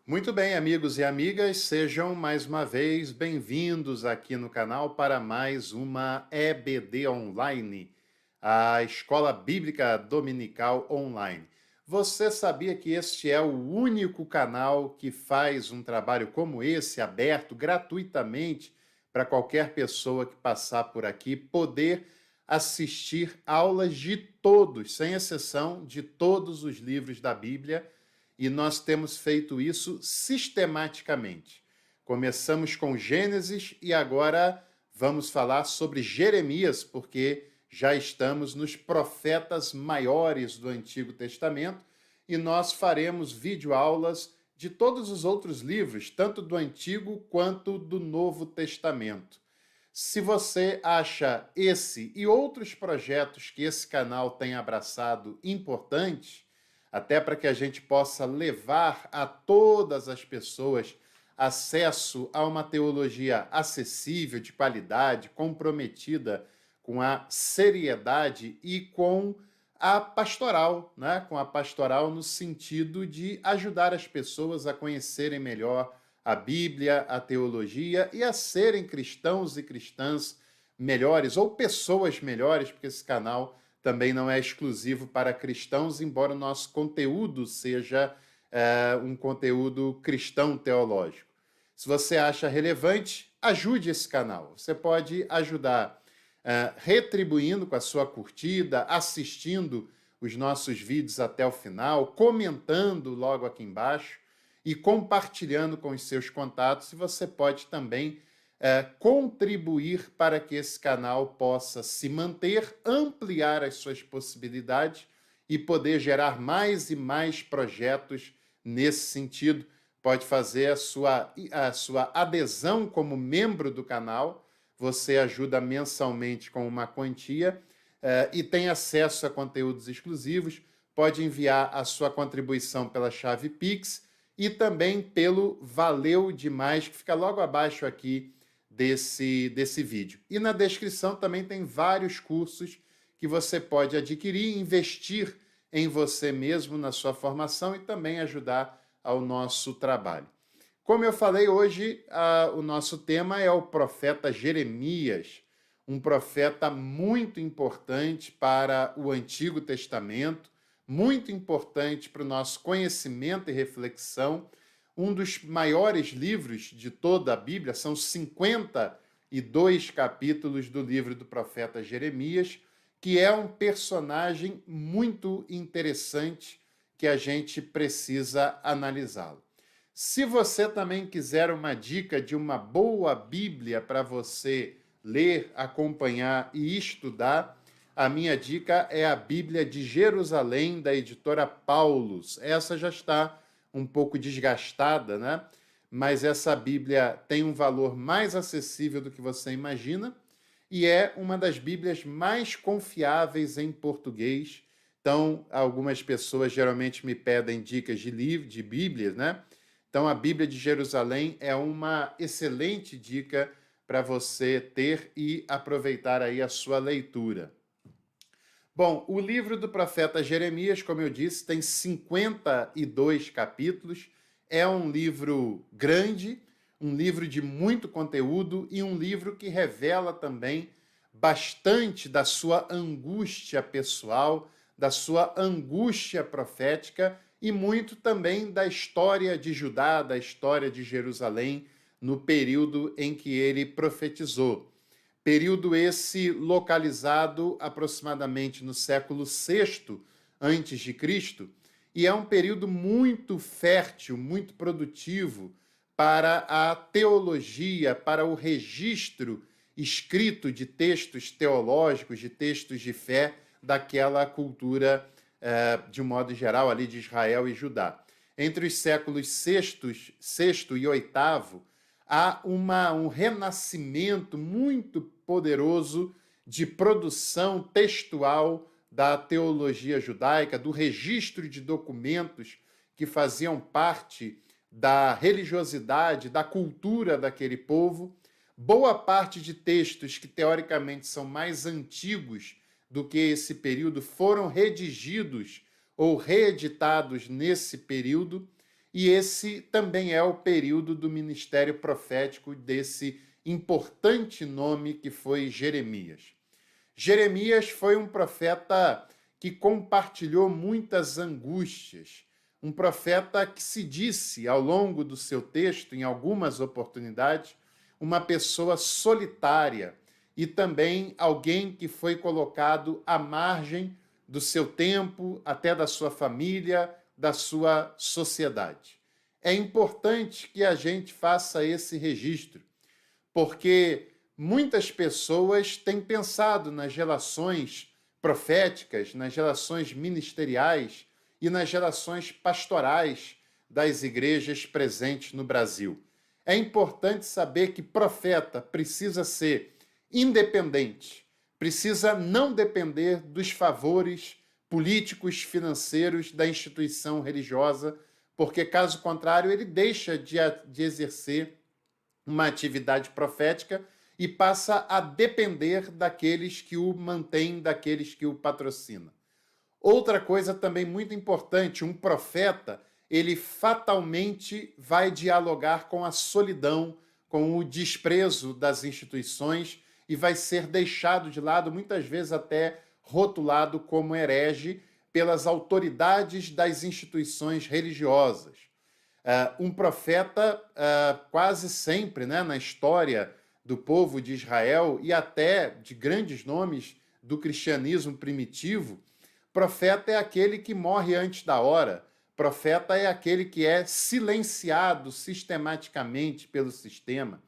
Muito bem, amigos e amigas, sejam mais uma vez bem-vindos aqui no canal para mais uma EBD Online, a Escola Bíblica Dominical Online. Você sabia que este é o único canal que faz um trabalho como esse, aberto gratuitamente para qualquer pessoa que passar por aqui poder assistir aulas de todos, sem exceção, de todos os livros da Bíblia, e nós temos feito isso sistematicamente. Começamos com Gênesis e agora vamos falar sobre Jeremias, porque já estamos nos profetas maiores do Antigo Testamento e nós faremos videoaulas de todos os outros livros, tanto do Antigo quanto do Novo Testamento. Se você acha esse e outros projetos que esse canal tem abraçado importantes, até para que a gente possa levar a todas as pessoas acesso a uma teologia acessível, de qualidade, comprometida com a seriedade e com a pastoral, né? Com a pastoral no sentido de ajudar as pessoas a conhecerem melhor a Bíblia, a teologia e a serem cristãos e cristãs melhores ou pessoas melhores, porque esse canal também não é exclusivo para cristãos, embora o nosso conteúdo seja um conteúdo cristão teológico. Se você acha relevante, ajude esse canal. Você pode ajudar retribuindo com a sua curtida, assistindo os nossos vídeos até o final, comentando logo aqui embaixo e compartilhando com os seus contatos. E você pode também contribuir para que esse canal possa se manter, ampliar as suas possibilidades e poder gerar mais e mais projetos nesse sentido. Pode fazer a sua adesão como membro do canal. Você ajuda mensalmente com uma quantia e tem acesso a conteúdos exclusivos. Pode enviar a sua contribuição pela chave Pix e também pelo Valeu Demais, que fica logo abaixo aqui desse vídeo. E na descrição também tem vários cursos que você pode adquirir, investir em você mesmo, na sua formação e também ajudar ao nosso trabalho. Como eu falei, hoje o nosso tema é o profeta Jeremias, um profeta muito importante para o Antigo Testamento, muito importante para o nosso conhecimento e reflexão. Um dos maiores livros de toda a Bíblia, são 52 capítulos do livro do profeta Jeremias, que é um personagem muito interessante que a gente precisa analisá-lo. Se você também quiser uma dica de uma boa Bíblia para você ler, acompanhar e estudar, a minha dica é a Bíblia de Jerusalém, da editora Paulus. Essa já está um pouco desgastada, né? Mas essa Bíblia tem um valor mais acessível do que você imagina e é uma das Bíblias mais confiáveis em português. Então, algumas pessoas geralmente me pedem dicas de livro, de Bíblias, né? Então, a Bíblia de Jerusalém é uma excelente dica para você ter e aproveitar aí a sua leitura. Bom, o livro do profeta Jeremias, como eu disse, tem 52 capítulos. É um livro grande, um livro de muito conteúdo e um livro que revela também bastante da sua angústia pessoal, da sua angústia profética e muito também da história de Judá, da história de Jerusalém, no período em que ele profetizou. Período esse localizado aproximadamente no século VI antes de Cristo, e é um período muito fértil, muito produtivo para a teologia, para o registro escrito de textos teológicos, de textos de fé daquela cultura, de um modo geral, ali de Israel e Judá. Entre os séculos VI e VIII, há um renascimento muito poderoso de produção textual da teologia judaica, do registro de documentos que faziam parte da religiosidade, da cultura daquele povo. Boa parte de textos que teoricamente são mais antigos do que esse período foram redigidos ou reeditados nesse período. e esse também é o período do ministério profético desse importante nome que foi Jeremias. Jeremias foi um profeta que compartilhou muitas angústias, um profeta que se disse, ao longo do seu texto, em algumas oportunidades, uma pessoa solitária e também alguém que foi colocado à margem do seu tempo, até da sua família, da sua sociedade. É importante que a gente faça esse registro, porque muitas pessoas têm pensado nas relações proféticas, nas relações ministeriais e nas relações pastorais das igrejas presentes no Brasil. É importante saber que profeta precisa ser independente, precisa não depender dos favores políticos, financeiros da instituição religiosa, porque, caso contrário, ele deixa de exercer uma atividade profética e passa a depender daqueles que o mantêm, daqueles que o patrocinam. Outra coisa também muito importante, um profeta, ele fatalmente vai dialogar com a solidão, com o desprezo das instituições e vai ser deixado de lado, muitas vezes até rotulado como herege pelas autoridades das instituições religiosas. Um profeta, quase sempre, né, na história do povo de Israel e até de grandes nomes do cristianismo primitivo, profeta é aquele que morre antes da hora, profeta é aquele que é silenciado sistematicamente pelo sistema,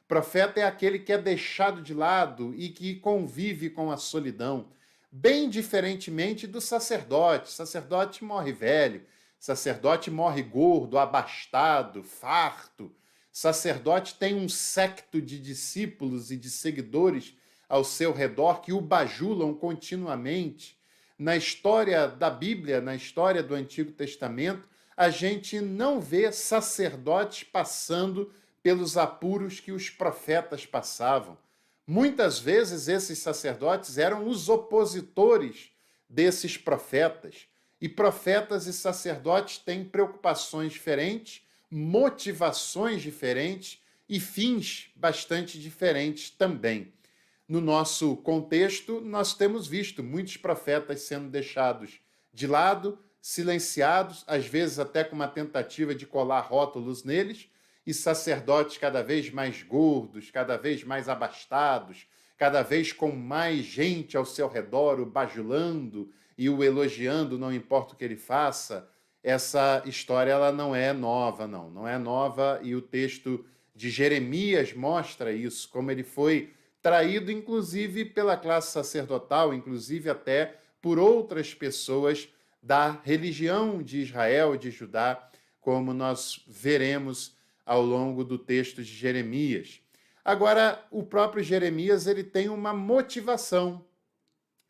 profeta é aquele que é deixado de lado e que convive com a solidão, bem diferentemente do sacerdote. O sacerdote morre velho, sacerdote morre gordo, abastado, farto. Sacerdote tem um séquito de discípulos e de seguidores ao seu redor que o bajulam continuamente. Na história da Bíblia, na história do Antigo Testamento, a gente não vê sacerdotes passando pelos apuros que os profetas passavam. Muitas vezes esses sacerdotes eram os opositores desses profetas. E profetas e sacerdotes têm preocupações diferentes, motivações diferentes e fins bastante diferentes também. No nosso contexto, nós temos visto muitos profetas sendo deixados de lado, silenciados, às vezes até com uma tentativa de colar rótulos neles, e sacerdotes cada vez mais gordos, cada vez mais abastados, cada vez com mais gente ao seu redor, o bajulando e o elogiando, não importa o que ele faça. Essa história ela não é nova, não é nova, e o texto de Jeremias mostra isso, como ele foi traído, inclusive, pela classe sacerdotal, inclusive até por outras pessoas da religião de Israel, de Judá, como nós veremos ao longo do texto de Jeremias. Agora, o próprio Jeremias ele tem uma motivação.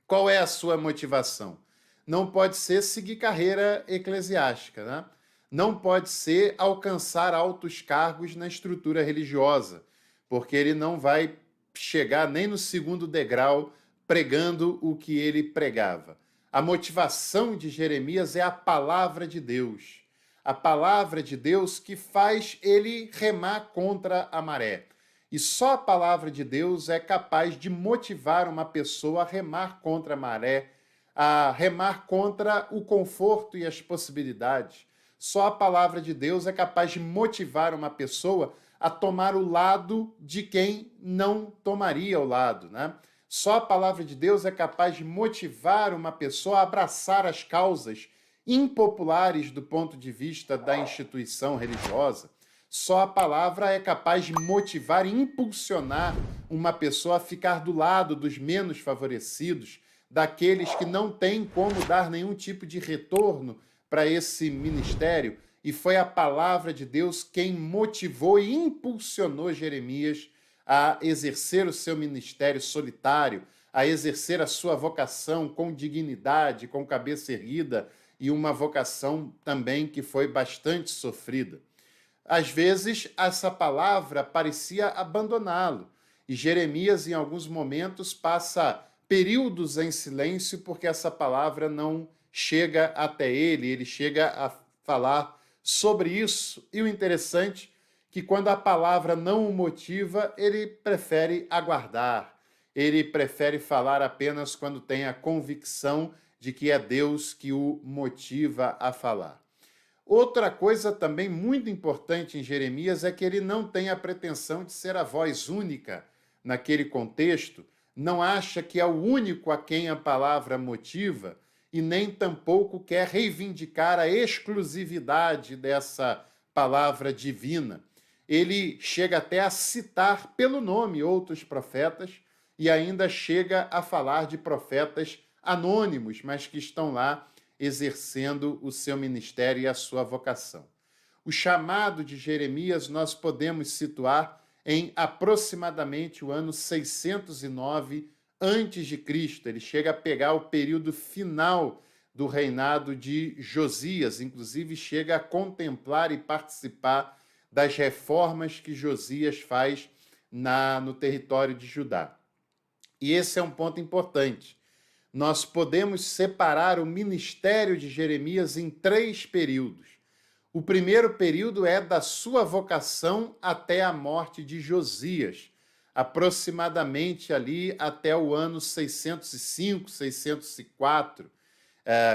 Qual é a sua motivação? Não pode ser seguir carreira eclesiástica, né? Não pode ser alcançar altos cargos na estrutura religiosa, porque ele não vai chegar nem no segundo degrau pregando o que ele pregava. A motivação de Jeremias é a palavra de Deus. A palavra de Deus que faz ele remar contra a maré. E só a palavra de Deus é capaz de motivar uma pessoa a remar contra a maré, a remar contra o conforto e as possibilidades. Só a palavra de Deus é capaz de motivar uma pessoa a tomar o lado de quem não tomaria o lado, né? Só a palavra de Deus é capaz de motivar uma pessoa a abraçar as causas impopulares do ponto de vista da instituição religiosa. Só a palavra é capaz de motivar e impulsionar uma pessoa a ficar do lado dos menos favorecidos, daqueles que não têm como dar nenhum tipo de retorno para esse ministério. E foi a palavra de Deus quem motivou e impulsionou Jeremias a exercer o seu ministério solitário, a exercer a sua vocação com dignidade, com cabeça erguida, e uma vocação também que foi bastante sofrida. Às vezes, essa palavra parecia abandoná-lo, e Jeremias, em alguns momentos, passa períodos em silêncio porque essa palavra não chega até ele, ele chega a falar sobre isso. E o interessante é que quando a palavra não o motiva, ele prefere aguardar, ele prefere falar apenas quando tem a convicção de que é Deus que o motiva a falar. Outra coisa também muito importante em Jeremias é que ele não tem a pretensão de ser a voz única naquele contexto, não acha que é o único a quem a palavra motiva e nem tampouco quer reivindicar a exclusividade dessa palavra divina. Ele chega até a citar pelo nome outros profetas e ainda chega a falar de profetas anônimos, mas que estão lá exercendo o seu ministério e a sua vocação. O chamado de Jeremias nós podemos situar em aproximadamente o ano 609 antes de Cristo. Ele chega a pegar o período final do reinado de Josias, inclusive chega a contemplar e participar das reformas que Josias faz no território de Judá. E esse é um ponto importante. Nós podemos separar o ministério de Jeremias em 3 períodos. O primeiro período é da sua vocação até a morte de Josias, aproximadamente ali até o ano 605, 604.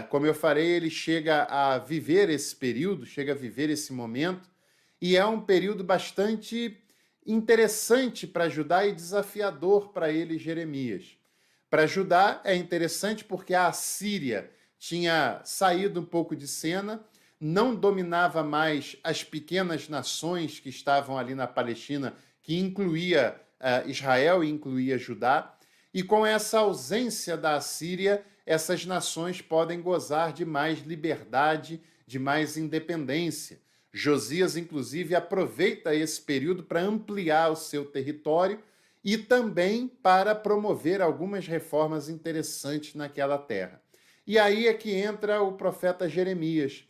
Como eu falei, ele chega a viver esse período, chega a viver esse momento, e é um período bastante interessante para Judá e desafiador para ele, Jeremias. Para Judá é interessante porque a Assíria tinha saído um pouco de cena, não dominava mais as pequenas nações que estavam ali na Palestina, que incluía Israel e incluía Judá, e com essa ausência da Assíria, essas nações podem gozar de mais liberdade, de mais independência. Josias, inclusive, aproveita esse período para ampliar o seu território e também para promover algumas reformas interessantes naquela terra. E aí é que entra o profeta Jeremias,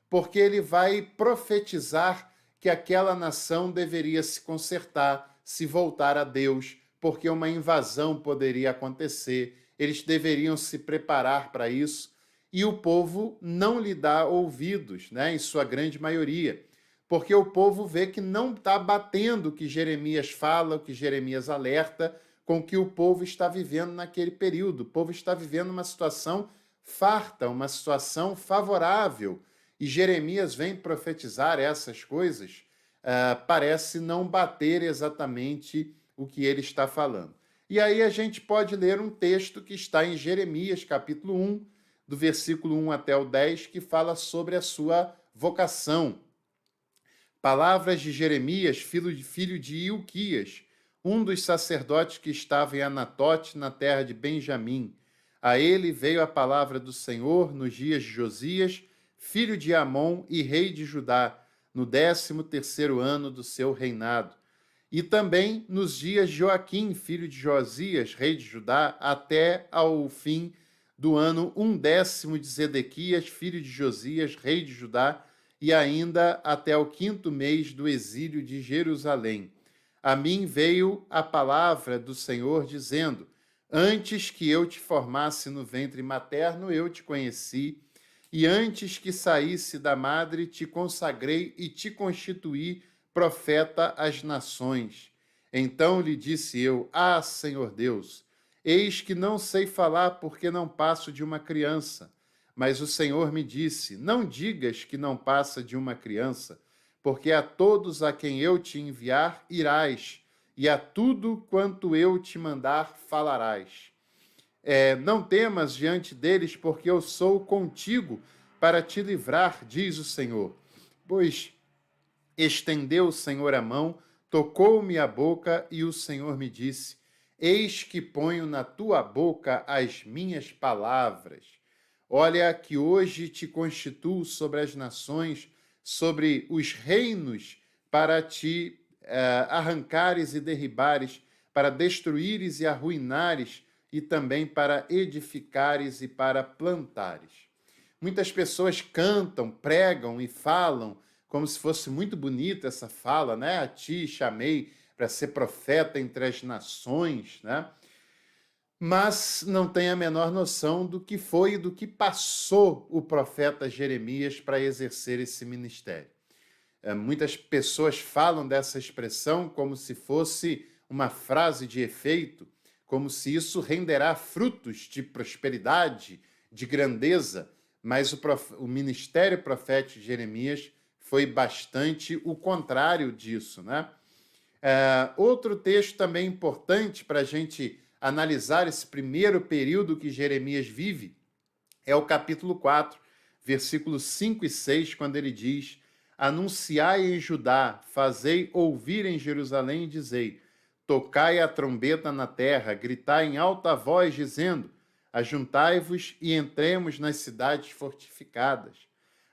porque ele vai profetizar que aquela nação deveria se consertar, se voltar a Deus, porque uma invasão poderia acontecer, eles deveriam se preparar para isso, e o povo não lhe dá ouvidos, em sua grande maioria, porque o povo vê que não está batendo o que Jeremias fala, o que Jeremias alerta, com o que o povo está vivendo naquele período. O povo está vivendo uma situação farta, uma situação favorável, e Jeremias vem profetizar essas coisas, parece não bater exatamente o que ele está falando. E aí a gente pode ler um texto que está em Jeremias, capítulo 1, do versículo 1 até o 10, que fala sobre a sua vocação. Palavras de Jeremias, filho de Ilquias, um dos sacerdotes que estava em Anatote, na terra de Benjamim. A ele veio a palavra do Senhor nos dias de Josias, filho de Amon e rei de Judá, no 13º ano do seu reinado. E também nos dias de Joaquim, filho de Josias, rei de Judá, até ao fim do ano 1/10 de Zedequias, filho de Josias, rei de Judá, e ainda até o 5º mês do exílio de Jerusalém. A mim veio a palavra do Senhor dizendo: antes que eu te formasse no ventre materno, eu te conheci, e antes que saísse da madre, te consagrei e te constituí profeta às nações. Então lhe disse eu: ah, Senhor Deus, eis que não sei falar porque não passo de uma criança. Mas o Senhor me disse: não digas que não passa de uma criança, porque a todos a quem eu te enviar irás, e a tudo quanto eu te mandar falarás. Não temas diante deles, porque eu sou contigo para te livrar, diz o Senhor. Pois estendeu o Senhor a mão, tocou-me a boca, e o Senhor me disse: eis que ponho na tua boca as minhas palavras. Olha que hoje te constituo sobre as nações, sobre os reinos, para te arrancares e derribares, para destruíres e arruinares, e também para edificares e para plantares. Muitas pessoas cantam, pregam e falam, como se fosse muito bonita essa fala, né? A ti chamei para ser profeta entre as nações, né? Mas não tem a menor noção do que foi e do que passou o profeta Jeremias para exercer esse ministério. Muitas pessoas falam dessa expressão como se fosse uma frase de efeito, como se isso renderá frutos de prosperidade, de grandeza, mas o ministério profético de Jeremias foi bastante o contrário disso, né? Outro texto também importante para a gente analisar esse primeiro período que Jeremias vive é o capítulo 4, versículos 5 e 6, quando ele diz: Anunciai em Judá, fazei ouvir em Jerusalém e dizei: Tocai a trombeta na terra, gritai em alta voz, dizendo: Ajuntai-vos e entremos nas cidades fortificadas.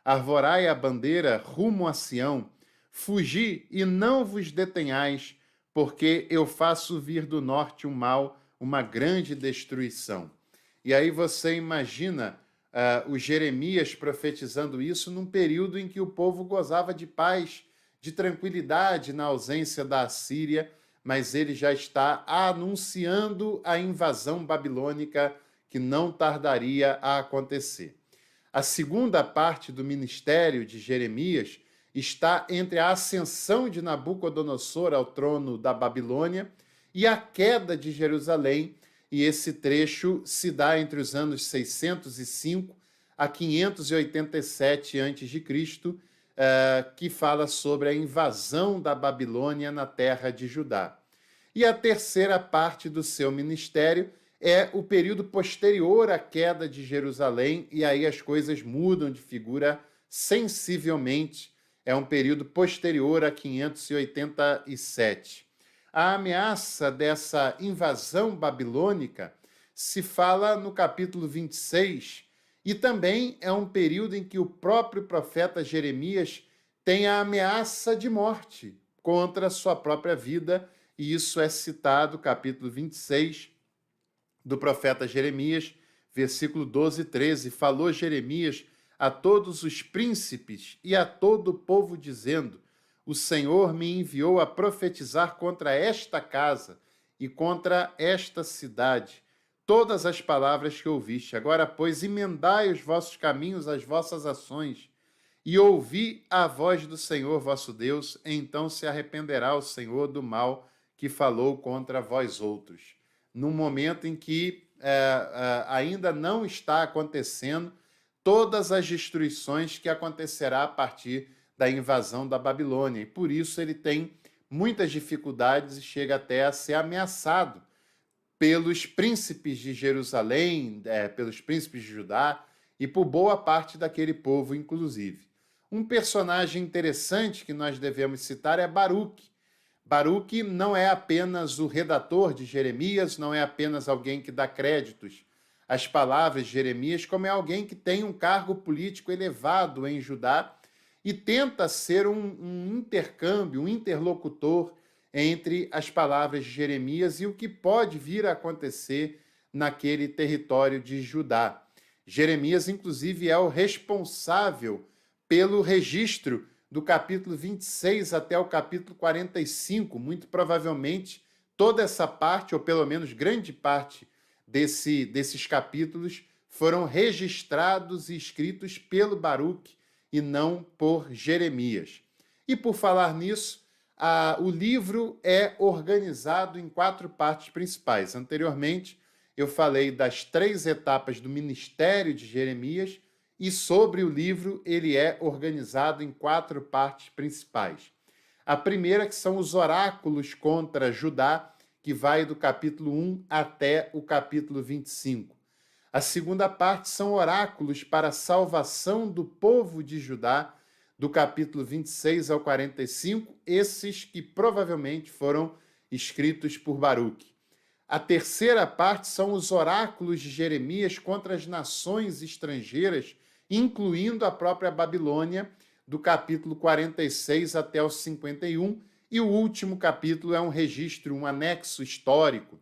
Arvorai a bandeira rumo a Sião, fugi e não vos detenhais, porque eu faço vir do norte um mal, uma grande destruição. E aí você imagina o Jeremias profetizando isso num período em que o povo gozava de paz, de tranquilidade na ausência da Assíria, mas ele já está anunciando a invasão babilônica que não tardaria a acontecer. A segunda parte do ministério de Jeremias está entre a ascensão de Nabucodonosor ao trono da Babilônia e a queda de Jerusalém, e esse trecho se dá entre os anos 605 a 587 a.C., que fala sobre a invasão da Babilônia na terra de Judá. E a terceira parte do seu ministério é o período posterior à queda de Jerusalém, e aí as coisas mudam de figura sensivelmente. É um período posterior a 587. A ameaça dessa invasão babilônica se fala no capítulo 26, e também é um período em que o próprio profeta Jeremias tem a ameaça de morte contra a sua própria vida, e isso é citado, capítulo 26 do profeta Jeremias, versículo 12 e 13. Falou Jeremias a todos os príncipes e a todo o povo, dizendo: O Senhor me enviou a profetizar contra esta casa e contra esta cidade todas as palavras que ouviste. Agora, pois, emendai os vossos caminhos às vossas ações, e ouvi a voz do Senhor vosso Deus, então se arrependerá o Senhor do mal que falou contra vós outros. No momento em que ainda não está acontecendo todas as destruições que acontecerá a partir da invasão da Babilônia. E por isso ele tem muitas dificuldades e chega até a ser ameaçado pelos príncipes de Jerusalém, pelos príncipes de Judá e por boa parte daquele povo, inclusive. Um personagem interessante que nós devemos citar é Baruque. Baruque não é apenas o redator de Jeremias, não é apenas alguém que dá créditos às palavras de Jeremias, como é alguém que tem um cargo político elevado em Judá e tenta ser um intercâmbio, um interlocutor entre as palavras de Jeremias e o que pode vir a acontecer naquele território de Judá. Jeremias, inclusive, é o responsável pelo registro do capítulo 26 até o capítulo 45. Muito provavelmente, toda essa parte, ou pelo menos grande parte desses capítulos, foram registrados e escritos pelo Baruque e não por Jeremias. E por falar nisso, o livro é organizado em 4 partes principais. Anteriormente, eu falei das 3 etapas do ministério de Jeremias, e sobre o livro ele é organizado em 4 partes principais. A primeira, que são os oráculos contra Judá, que vai do capítulo 1 até o capítulo 25. A segunda parte são oráculos para a salvação do povo de Judá, do capítulo 26 ao 45, esses que provavelmente foram escritos por Baruque. A terceira parte são os oráculos de Jeremias contra as nações estrangeiras, incluindo a própria Babilônia, do capítulo 46 até o 51, e o último capítulo é um registro, um anexo histórico,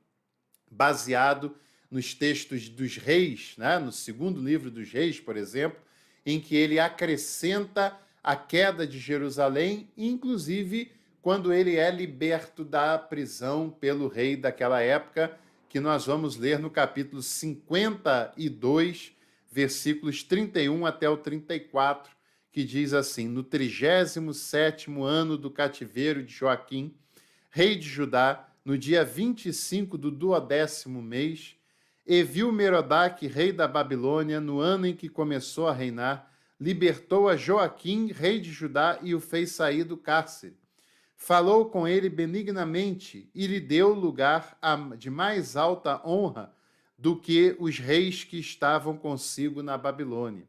baseado nos textos dos reis, né? No segundo livro dos reis, por exemplo, em que ele acrescenta a queda de Jerusalém, inclusive quando ele é liberto da prisão pelo rei daquela época, que nós vamos ler no capítulo 52, versículos 31 até o 34, que diz assim: no 37º ano do cativeiro de Joaquim, rei de Judá, no dia 25 do 12º mês, Evil-Merodach, rei da Babilônia, no ano em que começou a reinar, libertou a Joaquim, rei de Judá, e o fez sair do cárcere. Falou com ele benignamente e lhe deu lugar de mais alta honra do que os reis que estavam consigo na Babilônia.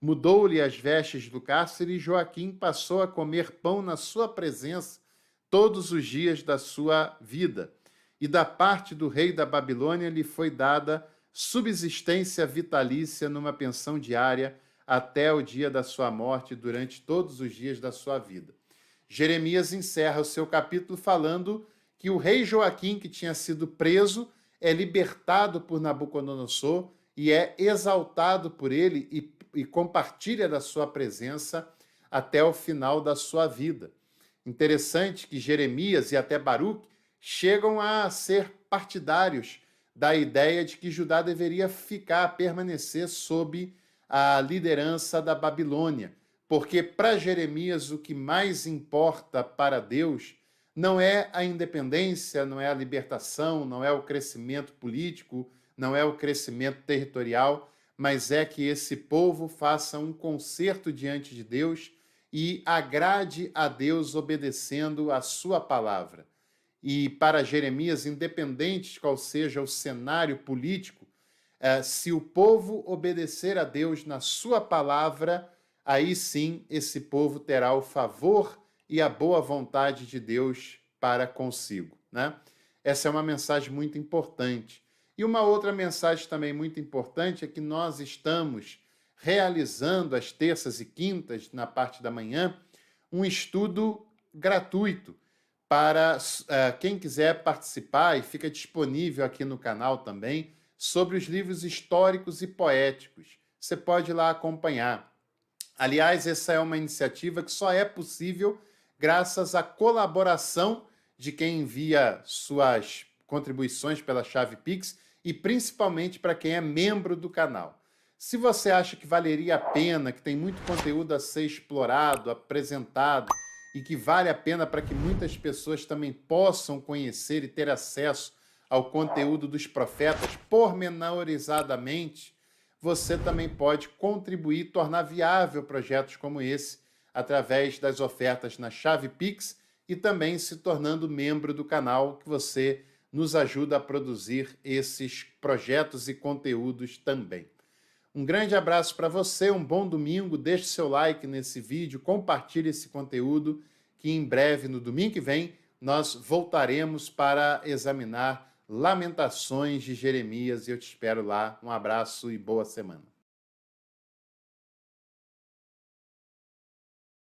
Mudou-lhe as vestes do cárcere e Joaquim passou a comer pão na sua presença todos os dias da sua vida. E da parte do rei da Babilônia lhe foi dada subsistência vitalícia numa pensão diária até o dia da sua morte, durante todos os dias da sua vida. Jeremias encerra o seu capítulo falando que o rei Joaquim, que tinha sido preso, é libertado por Nabucodonosor e é exaltado por ele e compartilha da sua presença até o final da sua vida. Interessante que Jeremias e até Baruque chegam a ser partidários da ideia de que Judá deveria permanecer sob a liderança da Babilônia, porque para Jeremias o que mais importa para Deus não é a independência, não é a libertação, não é o crescimento político, não é o crescimento territorial, mas é que esse povo faça um concerto diante de Deus e agrade a Deus obedecendo a sua palavra. E para Jeremias, independente de qual seja o cenário político, se o povo obedecer a Deus na sua palavra, aí sim esse povo terá o favor e a boa vontade de Deus para consigo, né? Essa é uma mensagem muito importante. E uma outra mensagem também muito importante é que nós estamos realizando às terças e quintas, na parte da manhã, um estudo gratuito para quem quiser participar, e fica disponível aqui no canal também, sobre os livros históricos e poéticos. Você pode ir lá acompanhar. Aliás, essa é uma iniciativa que só é possível graças à colaboração de quem envia suas contribuições pela chave Pix e principalmente para quem é membro do canal. Se você acha que valeria a pena, que tem muito conteúdo a ser explorado, apresentado e que vale a pena para que muitas pessoas também possam conhecer e ter acesso ao conteúdo dos profetas pormenorizadamente, você também pode contribuir e tornar viável projetos como esse através das ofertas na chave Pix e também se tornando membro do canal, que você nos ajuda a produzir esses projetos e conteúdos também. Um grande abraço para você, um bom domingo, deixe seu like nesse vídeo, compartilhe esse conteúdo, que em breve, no domingo que vem, nós voltaremos para examinar Lamentações de Jeremias e eu te espero lá. Um abraço e boa semana.